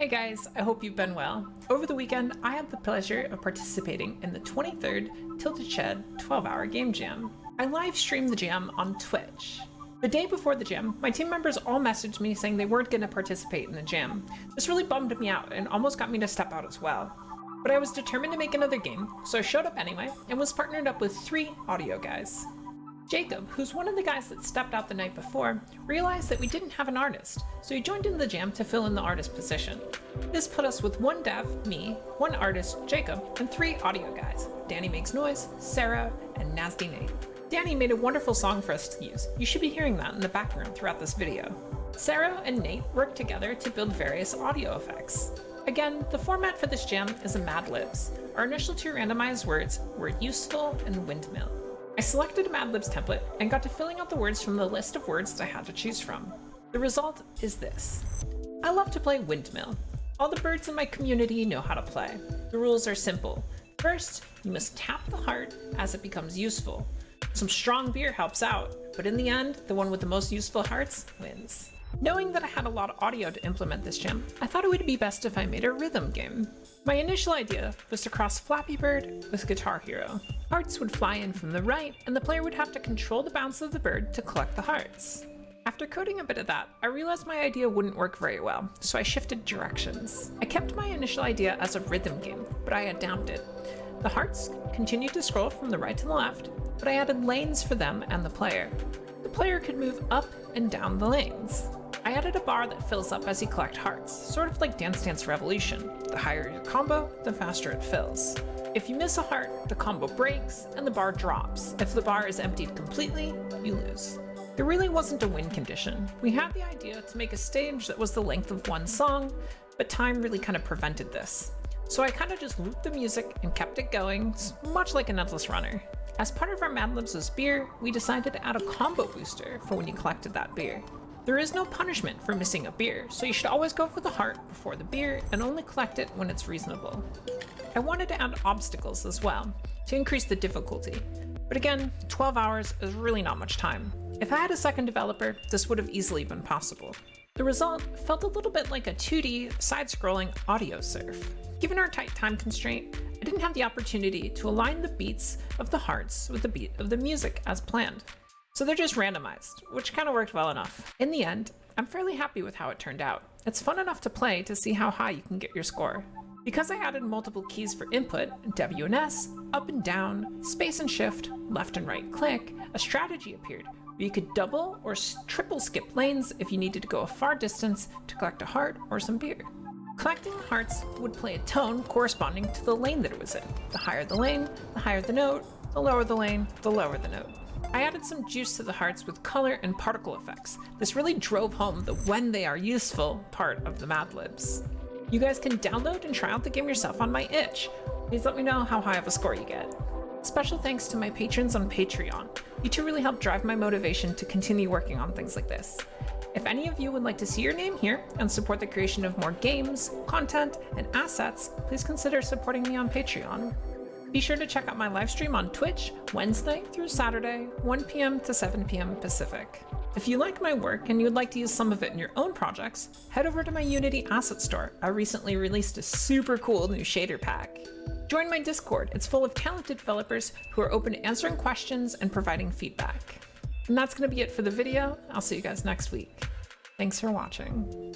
Hey guys, I hope you've been well. Over the weekend, I had the pleasure of participating in the 23rd Tilted Shed 12-hour game jam. I live streamed the jam on Twitch. The day before the jam, my team members all messaged me saying they weren't going to participate in the jam. This really bummed me out and almost got me to step out as well. But I was determined to make another game, so I showed up anyway and was partnered up with 3 audio guys. Jacob, who's one of the guys that stepped out the night before, realized that we didn't have an artist, so he joined in the jam to fill in the artist position. This put us with 1 dev, me, 1 artist, Jacob, and 3 audio guys, Danny Makes Noise, Sarah, and Nasty Nate. Danny made a wonderful song for us to use. You should be hearing that in the background throughout this video. Sarah and Nate worked together to build various audio effects. Again, the format for this jam is a Mad Libs. Our initial 2 randomized words were useful and windmill. I selected a Mad Libs template and got to filling out the words from the list of words that I had to choose from. The result is this. I love to play windmill. All the birds in my community know how to play. The rules are simple. First, you must tap the heart as it becomes useful. Some strong beer helps out, but in the end, the one with the most useful hearts wins. Knowing that I had a lot of audio to implement this jam, I thought it would be best if I made a rhythm game. My initial idea was to cross Flappy Bird with Guitar Hero. Hearts would fly in from the right, and the player would have to control the bounce of the bird to collect the hearts. After coding a bit of that, I realized my idea wouldn't work very well, so I shifted directions. I kept my initial idea as a rhythm game, but I adapted. The hearts continued to scroll from the right to the left, but I added lanes for them and the player. The player could move up and down the lanes. I added a bar that fills up as you collect hearts, sort of like Dance Dance Revolution. The higher your combo, the faster it fills. If you miss a heart, the combo breaks and the bar drops. If the bar is emptied completely, you lose. There really wasn't a win condition. We had the idea to make a stage that was the length of 1 song, but time really kind of prevented this. So I kind of just looped the music and kept it going, much like an endless runner. As part of our Mad Libs' beer, we decided to add a combo booster for when you collected that beer. There is no punishment for missing a beer, so you should always go for the heart before the beer and only collect it when it's reasonable. I wanted to add obstacles as well, to increase the difficulty. But again, 12 hours is really not much time. If I had a second developer, this would have easily been possible. The result felt a little bit like a 2D, side-scrolling audio surf. Given our tight time constraint, I didn't have the opportunity to align the beats of the hearts with the beat of the music as planned. So they're just randomized, which kind of worked well enough. In the end, I'm fairly happy with how it turned out. It's fun enough to play to see how high you can get your score. Because I added multiple keys for input, W and S, up and down, space and shift, left and right click, a strategy appeared where you could double or triple skip lanes if you needed to go a far distance to collect a heart or some beer. Collecting the hearts would play a tone corresponding to the lane that it was in. The higher the lane, the higher the note, the lower the lane, the lower the note. I added some juice to the hearts with color and particle effects. This really drove home the when they are useful part of the Mad Libs. You guys can download and try out the game yourself on my itch. Please let me know how high of a score you get. Special thanks to my patrons on Patreon. You two really help drive my motivation to continue working on things like this. If any of you would like to see your name here and support the creation of more games, content, and assets, please consider supporting me on Patreon. Be sure to check out my live stream on Twitch, Wednesday through Saturday, 1 p.m. to 7 p.m. Pacific. If you like my work and you would like to use some of it in your own projects, head over to my Unity asset store. I recently released a super cool new shader pack. Join my Discord. It's full of talented developers who are open to answering questions and providing feedback. And that's going to be it for the video. I'll see you guys next week. Thanks for watching.